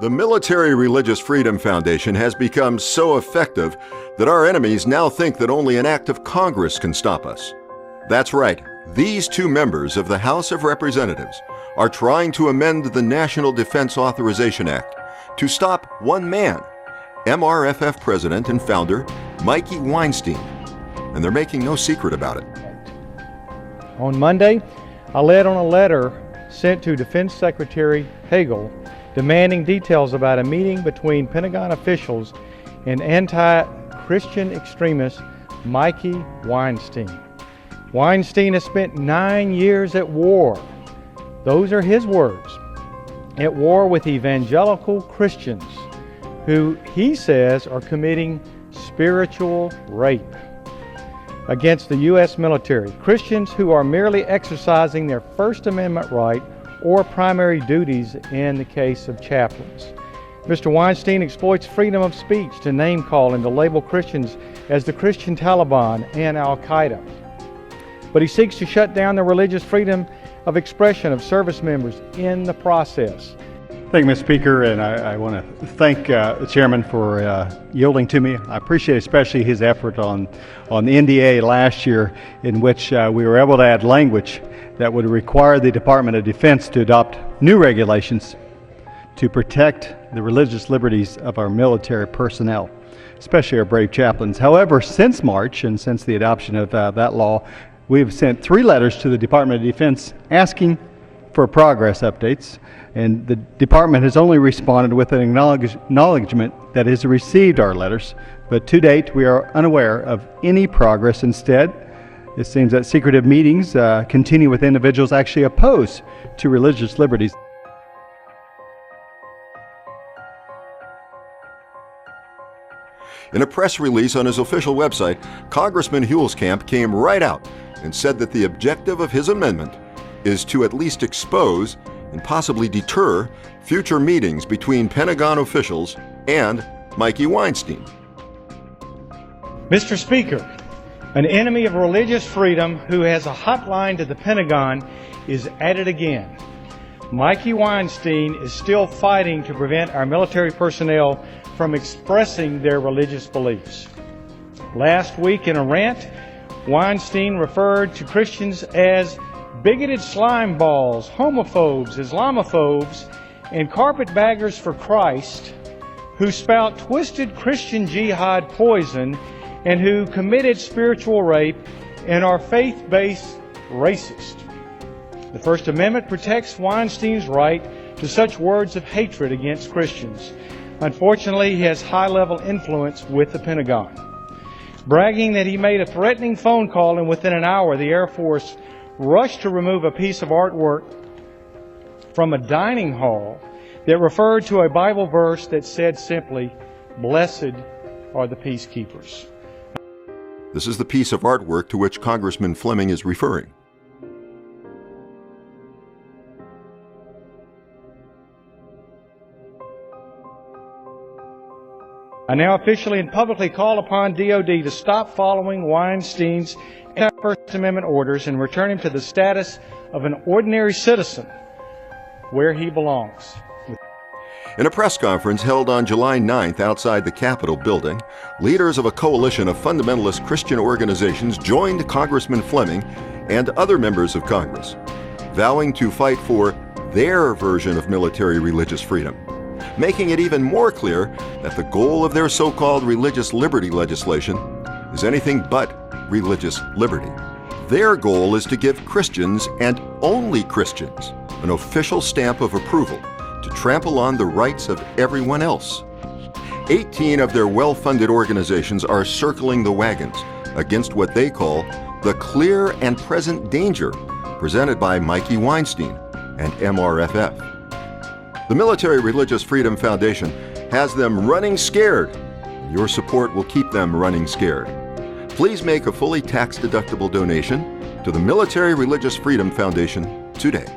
The Military Religious Freedom Foundation has become so effective that our enemies now think that only an act of Congress can stop us. That's right, these two members of the House of Representatives are trying to amend the National Defense Authorization Act to stop one man, MRFF President and founder Mikey Weinstein. And they're making no secret about it. On Monday, I led on a letter sent to Defense Secretary Hagel demanding details about a meeting between Pentagon officials and anti-Christian extremist Mikey Weinstein. Weinstein has spent 9 years at war. Those are his words. At war with evangelical Christians who he says are committing spiritual rape against the U.S. military. Christians who are merely exercising their First Amendment right or primary duties in the case of chaplains. Mr. Weinstein exploits freedom of speech to name-call and to label Christians as the Christian Taliban and Al-Qaeda. But he seeks to shut down the religious freedom of expression of service members in the process. Thank you, Mr. Speaker, and I want to thank the Chairman for yielding to me. I appreciate especially his effort on the NDA last year, in which we were able to add language that would require the Department of Defense to adopt new regulations to protect the religious liberties of our military personnel, especially our brave chaplains. However, since March and since the adoption of that law, we have sent 3 letters to the Department of Defense asking for progress updates, and the department has only responded with an acknowledgement that it has received our letters, but to date we are unaware of any progress. Instead, it seems that secretive meetings continue with individuals actually opposed to religious liberties. In a press release on his official website, Congressman Huelskamp came right out and said that the objective of his amendment is to at least expose and possibly deter future meetings between Pentagon officials and Mikey Weinstein. Mr. Speaker, an enemy of religious freedom who has a hotline to the Pentagon is at it again. Mikey Weinstein is still fighting to prevent our military personnel from expressing their religious beliefs. Last week in a rant, Weinstein referred to Christians as bigoted slime balls, homophobes, Islamophobes, and carpetbaggers for Christ who spout twisted Christian jihad poison and who committed spiritual rape and are faith-based racist. The First Amendment protects Weinstein's right to such words of hatred against Christians. Unfortunately, he has high-level influence with the Pentagon. Bragging that he made a threatening phone call and within an hour the Air Force rushed to remove a piece of artwork from a dining hall that referred to a Bible verse that said simply, "Blessed are the peacekeepers." This is the piece of artwork to which Congressman Fleming is referring. I now officially and publicly call upon DOD to stop following Weinstein's anti-First Amendment orders and return him to the status of an ordinary citizen where he belongs. In a press conference held on July 9th outside the Capitol building, leaders of a coalition of fundamentalist Christian organizations joined Congressman Fleming and other members of Congress, vowing to fight for their version of military religious freedom, making it even more clear that the goal of their so-called religious liberty legislation is anything but religious liberty. Their goal is to give Christians, and only Christians, an official stamp of approval to trample on the rights of everyone else. 18 of their well-funded organizations are circling the wagons against what they call the clear and present danger presented by Mikey Weinstein and MRFF. The Military Religious Freedom Foundation has them running scared. Your support will keep them running scared. Please make a fully tax-deductible donation to the Military Religious Freedom Foundation today.